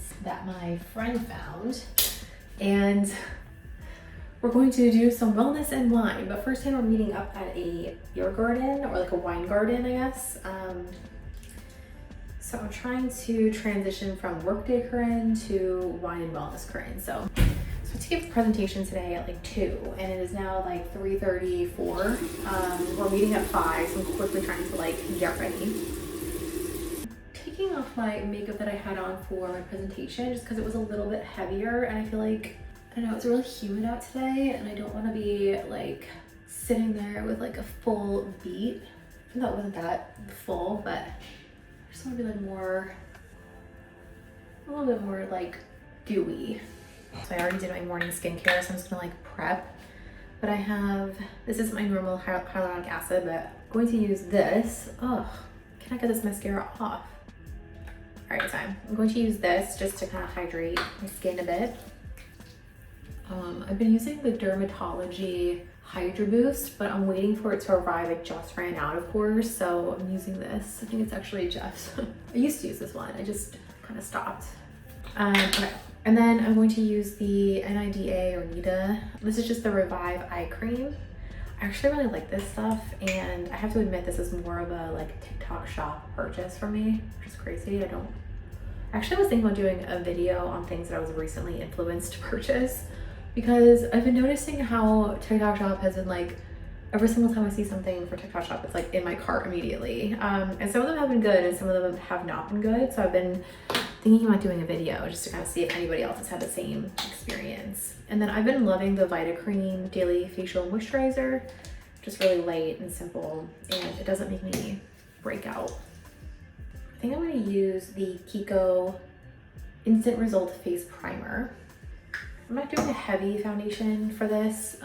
ingredients that my friend found, and we're going to do some wellness and wine. But first time we're meeting up at a beer garden, or like a wine garden, I guess. So I'm trying to transition from workday Corinne to wine and wellness Corinne. So to give a presentation today at like 2, and it is now like 3:34. We're meeting at 5, so I'm quickly trying to like get ready. Taking off my makeup that I had on for my presentation just because it was a little bit heavier, and I feel like, I don't know, it's really humid out today and I don't want to be like sitting there with like a full beat. I thought it wasn't that full, but I just want to be like more, a little bit more like dewy. So I already did my morning skincare, so I'm just gonna like prep. But I have, this is my normal hyaluronic acid, but I'm going to use this. Oh, can I get this mascara off? All right, time. I'm going to use this just to kind of hydrate my skin a bit. I've been using the Dermatology Hydra Boost, but I'm waiting for it to arrive. It just ran out, of course, so I'm using this. I think it's actually Jeff's. I used to use this one. I just kind of stopped. Okay. And then I'm going to use the NIDA or NIDA. This is just the Revive Eye Cream. I actually really like this stuff, and I have to admit this is more of a like TikTok shop purchase for me, which is crazy. I was thinking about doing a video on things that I was recently influenced to purchase, because I've been noticing how TikTok shop has been like, every single time I see something for TikTok shop, it's like in my cart immediately. And some of them have been good and some of them have not been good. So I've been thinking about doing a video just to kind of see if anybody else has had the same experience. And then I've been loving the Vita Cream Daily Facial Moisturizer, just really light and simple, and it doesn't make me break out. I think I'm gonna use the Kiko Instant Result Face Primer. I'm not doing a heavy foundation for this,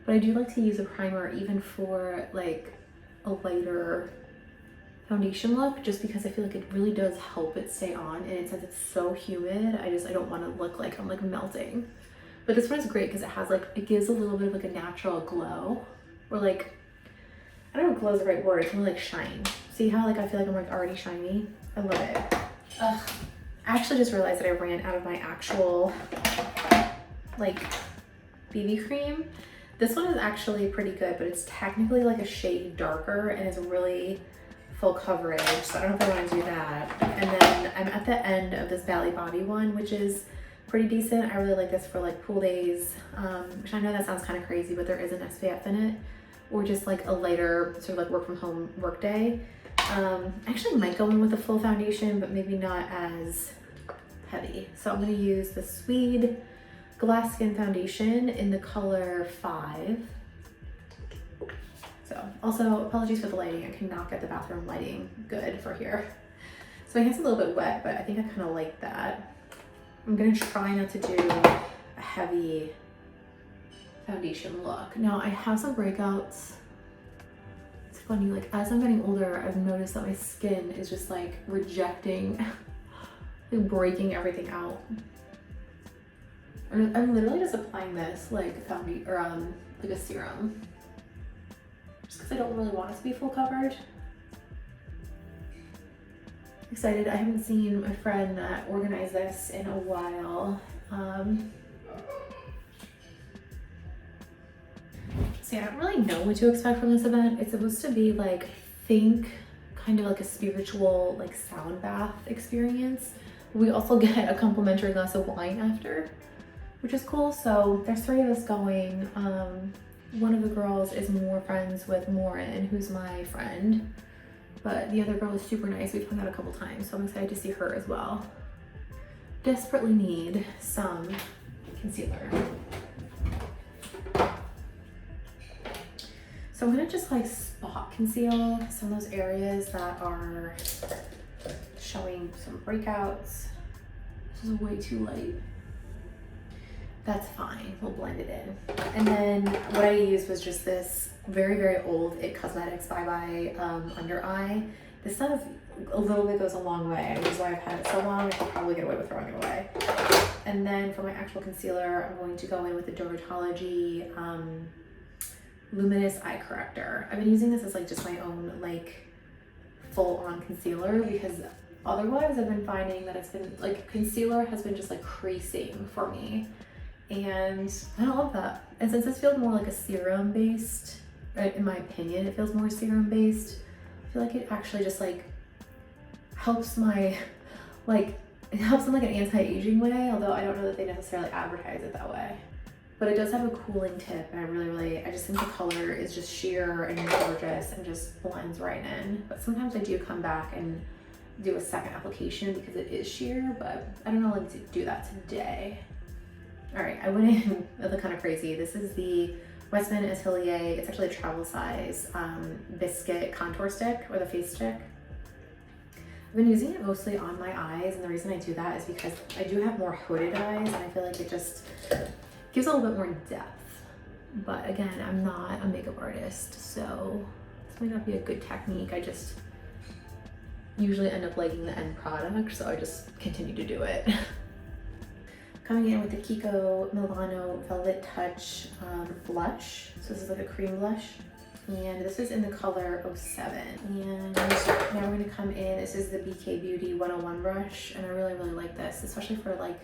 but I do like to use a primer even for like a lighter foundation look, just because I feel like it really does help it stay on, and since it's so humid, I don't want to look like I'm like melting. But this one is great because it has like, it gives a little bit of like a natural glow, or like, I don't know if glow is the right word, it's more like shine. See how like I feel like I'm like already shiny? I love it. Ugh. I actually just realized that I ran out of my actual like BB cream. This one is actually pretty good, but it's technically like a shade darker and it's really full coverage, so I don't know if I want to do that. And then I'm at the end of this Valley Body one, which is pretty decent. I really like this for like pool days, which I know that sounds kind of crazy, but there is an SPF in it, or just like a lighter sort of like work from home work day. I actually might go in with a full foundation, but maybe not as heavy. So I'm going to use the Swede Glass Skin Foundation in the color 5. So also apologies for the lighting. I cannot get the bathroom lighting good for here. So my hand's a little bit wet, but I think I kind of like that. I'm going to try not to do a heavy foundation look. Now I have some breakouts. It's funny, like as I'm getting older, I've noticed that my skin is just like rejecting, like breaking everything out. I'm literally just applying this like a foundation, or like a serum, just because I don't really want it to be full coverage. Excited. I haven't seen my friend that organized this in a while. So yeah, I don't really know what to expect from this event. It's supposed to be like, think kind of like a spiritual like sound bath experience. We also get a complimentary glass of wine after, which is cool. So there's 3 of us going. One of the girls is more friends with Lauren, who's my friend, but the other girl is super nice. We've hung out a couple times, so I'm excited to see her as well. Desperately need some concealer. So I'm gonna just like spot conceal some of those areas that are showing some breakouts. This is way too light. That's fine, we'll blend it in. And then what I used was just this very, very old IT Cosmetics Bye Bye under eye. This stuff, a little bit goes a long way, which is why I've had it so long. I could probably get away with throwing it away. And then for my actual concealer, I'm going to go in with the Dermatology Luminous Eye Corrector. I've been using this as like just my own like full-on concealer because Otherwise, I've been finding that it's been like concealer has been just like creasing for me. And I don't love that. And since this feels more like a serum based, in my opinion, it feels more serum based. I feel like it actually just like helps my, like, it helps in like an anti-aging way, although I don't know that they necessarily advertise it that way. But it does have a cooling tip, and I just think the color is just sheer and gorgeous and just blends right in. But sometimes I do come back and do a second application because it is sheer, but I don't know like to do that today. All right, I went in with a kind of crazy. This is the Westman Atelier. It's actually a travel size biscuit contour stick, or the face stick. I've been using it mostly on my eyes, and the reason I do that is because I do have more hooded eyes, and I feel like it just gives a little bit more depth. But again, I'm not a makeup artist, so this might not be a good technique. I just usually end up liking the end product, so I just continue to do it. Coming in with the Kiko Milano Velvet Touch blush. So this is like a cream blush. And this is in the color 07. And now we're gonna come in, this is the BK Beauty 101 brush. And I really, really like this, especially for like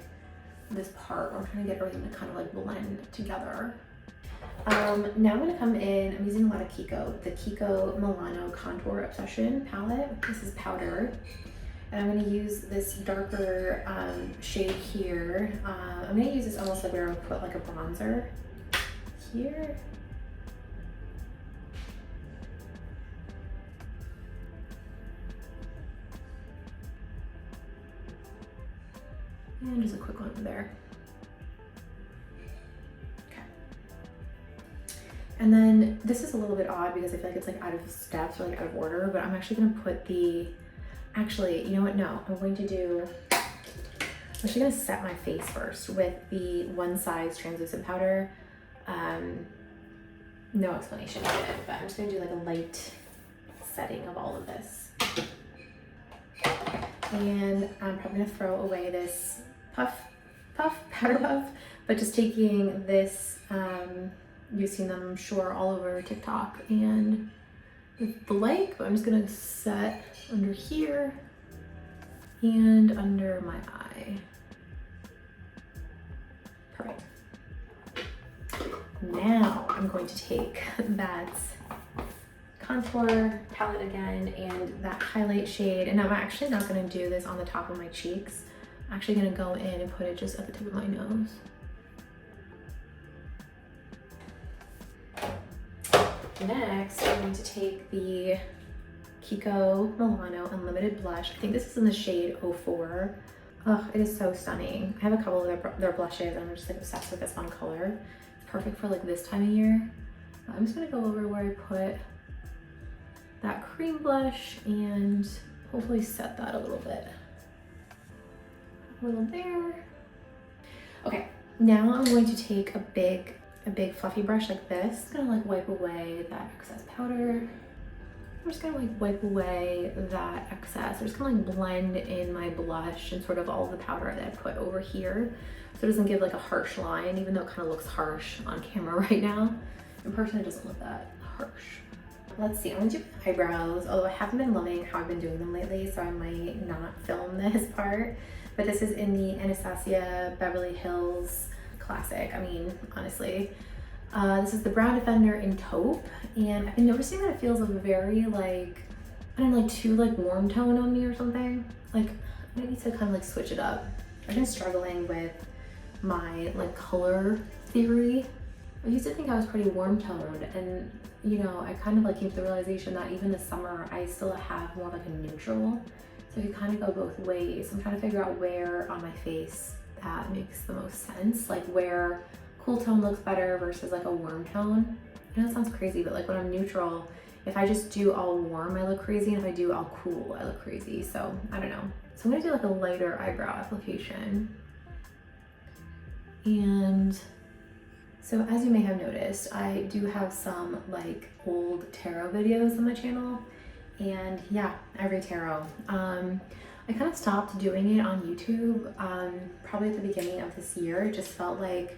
this part where I'm trying to get everything to kind of like blend together. Now I'm gonna come in, I'm using a lot of Kiko, the Kiko Milano Contour Obsession palette. This is powder. And I'm gonna use this darker shade here. I'm gonna use this almost like where I would put like a bronzer here. And just a quick one there. Okay. And then this is a little bit odd because I feel like it's like out of steps or like out of order, but I'm actually gonna put the, actually, you know what, no, I'm actually gonna set my face first with the One Size translucent powder. No explanation of it, but I'm just gonna do like a light setting of all of this. And I'm probably gonna throw away this powder puff, but just taking this, you've seen them, I'm sure, all over TikTok and the like, but I'm just gonna set under here and under my eye. Perfect. Now I'm going to take that contour palette again and that highlight shade, and I'm actually not going to do this on the top of my cheeks. I'm actually going to go in and put it just at the tip of my nose. Next, I'm going to take the Kiko Milano Unlimited Blush. I think this is in the shade 04. Ugh, it is so stunning. I have a couple of their blushes, and I'm just like obsessed with this one color. It's perfect for like this time of year. I'm just gonna go over where I put that cream blush and hopefully set that a little bit. A little there. Okay, now I'm going to take a big fluffy brush like this. It's gonna like wipe away that excess powder. I'm just gonna like wipe away that excess. I'm just gonna like blend in my blush and sort of all the powder that I put over here, so it doesn't give like a harsh line, even though it kind of looks harsh on camera right now. In person, it doesn't look that harsh. Let's see, I'm gonna do eyebrows, although I haven't been loving how I've been doing them lately, so I might not film this part. But this is in the Anastasia Beverly Hills Classic. I mean, honestly. This is the Brown Defender in Taupe, and I've been noticing that it feels a very like, I don't know, like too like warm tone on me or something. Like, I might need to kind of like switch it up. I've been struggling with my like color theory. I used to think I was pretty warm toned, and you know, I kind of like came to the realization that even this summer I still have more like a neutral. So you kind of go both ways. I'm trying to figure out where on my face that makes the most sense, like where cool tone looks better versus like a warm tone. I know it sounds crazy, but like when I'm neutral, if I just do all warm, I look crazy, and if I do all cool, I look crazy. So I don't know. So I'm gonna do like a lighter eyebrow application. And so as you may have noticed, I do have some like old tarot videos on my channel, and yeah, every tarot. I kind of stopped doing it on YouTube probably at the beginning of this year. It just felt like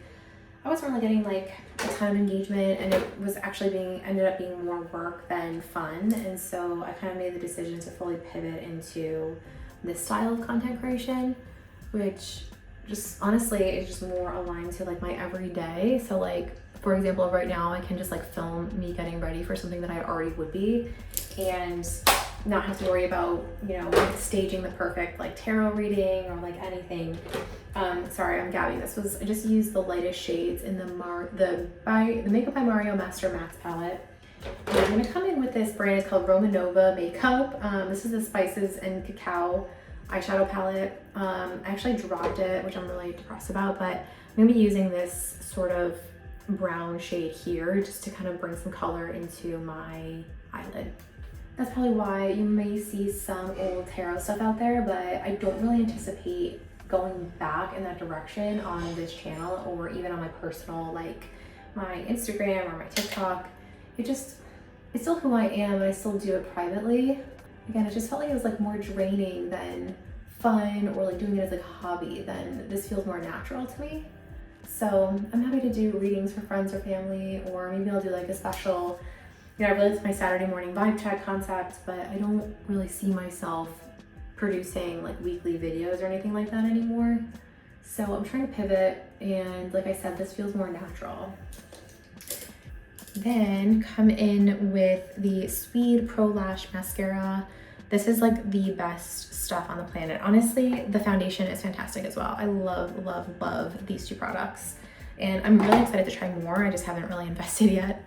I wasn't really getting like a ton of engagement, and it was actually ended up being more work than fun. And so I kind of made the decision to fully pivot into this style of content creation, which just honestly is just more aligned to like my everyday. So like, for example, right now I can just like film me getting ready for something that I already would be and not have to worry about, you know, like staging the perfect like tarot reading or like anything. Sorry, I'm gabbing. I just used the lightest shades in the Makeup by Mario Master Mattes palette. And I'm gonna come in with this brand. It's called Romanova Makeup. This is the Spices and Cacao eyeshadow palette. I actually dropped it, which I'm really depressed about, but I'm gonna be using this sort of brown shade here just to kind of bring some color into my eyelid. That's probably why you may see some old tarot stuff out there, but I don't really anticipate going back in that direction on this channel or even on my personal, like my Instagram or my TikTok. It's still who I am and I still do it privately. Again, it just felt like it was like more draining than fun, or like doing it as like a hobby. Then this feels more natural to me. So I'm happy to do readings for friends or family, or maybe I'll do like a special, you know, I really like my Saturday morning vibe check concept, but I don't really see myself producing like weekly videos or anything like that anymore. So I'm trying to pivot, and like I said, this feels more natural. Then come in with the Swede Pro Lash Mascara. This is like the best stuff on the planet. Honestly, the foundation is fantastic as well. I love, love, love these two products. And I'm really excited to try more. I just haven't really invested yet.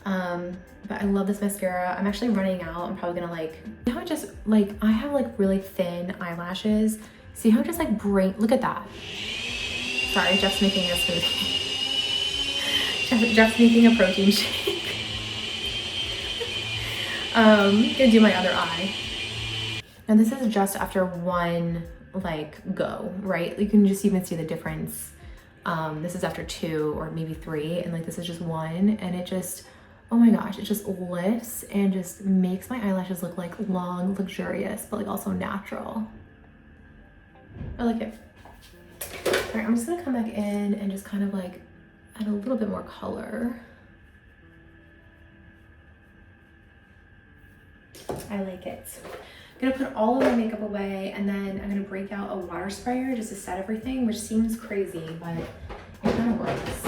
But I love this mascara. I'm actually running out. I'm probably gonna like, you know, just like, I have like really thin eyelashes. See how it just like look at that. Sorry, Jeff's making a smoothie. Jeff's making a protein shake. Gonna do my other eye. And this is just after one like go, right? You can just even see the difference. This is after 2 or maybe 3, and like this is just 1, and it just, oh my gosh, it just lifts and just makes my eyelashes look like long, luxurious, but like also natural. I like it. All right, I'm just gonna come back in and just kind of like add a little bit more color. I like it. I'm gonna put all of my makeup away, and then I'm gonna break out a water sprayer just to set everything, which seems crazy, but it kind of works.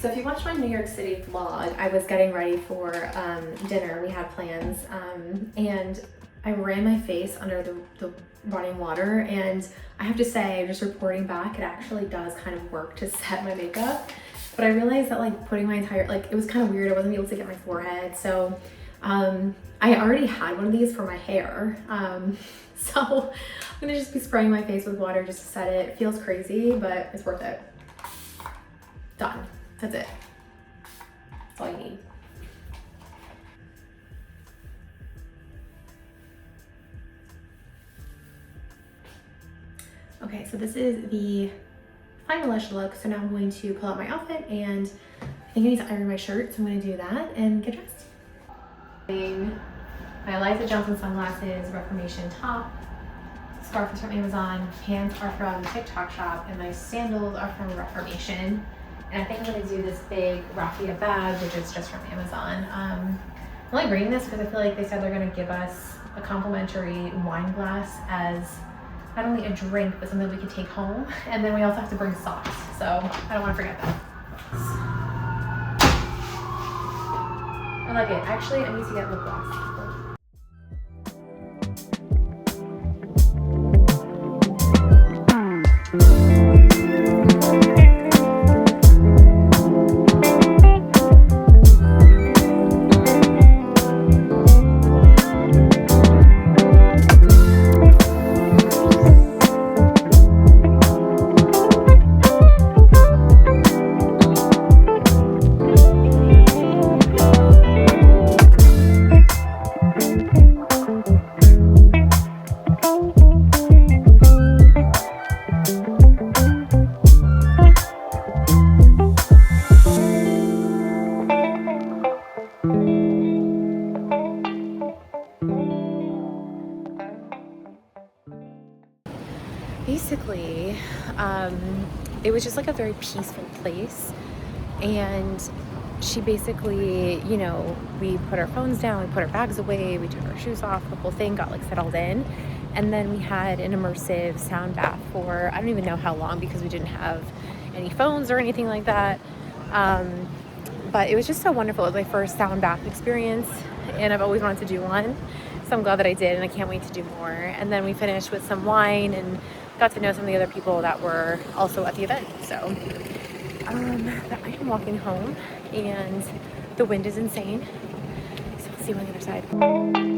So if you watched my New York City vlog, I was getting ready for dinner. We had plans, and I ran my face under the running water, and I have to say, just reporting back, it actually does kind of work to set my makeup. But I realized that like putting my entire, like it was kind of weird. I wasn't able to get my forehead. So I already had one of these for my hair. So I'm gonna just be spraying my face with water just to set it. It feels crazy, but it's worth it. Done. That's it. That's all you need. Okay, so this is the finalish look. So now I'm going to pull out my outfit, and I think I need to iron my shirt, so I'm gonna do that and get dressed. My Eliza Johnson sunglasses, Reformation top, scarf is from Amazon, pants are from TikTok shop, and my sandals are from Reformation. And I think I'm gonna do this big raffia bag, which is just from Amazon. I'm only bringing this because I feel like they said they're gonna give us a complimentary wine glass as not only a drink, but something we could take home. And then we also have to bring socks, so I don't wanna forget that. I like it. Actually, I need to get lip gloss. Basically, it was just like a very peaceful place, and she basically, you know, we put our phones down, we put our bags away, we took our shoes off, the whole thing got like settled in, And then we had an immersive sound bath for, I don't even know how long because we didn't have any phones or anything like that. But it was just so wonderful. It was my first sound bath experience, and I've always wanted to do one. So I'm glad that I did, and I can't wait to do more. And then we finished with some wine and got to know some of the other people that were also at the event. So but I am walking home, and the wind is insane. So we'll see you on the other side.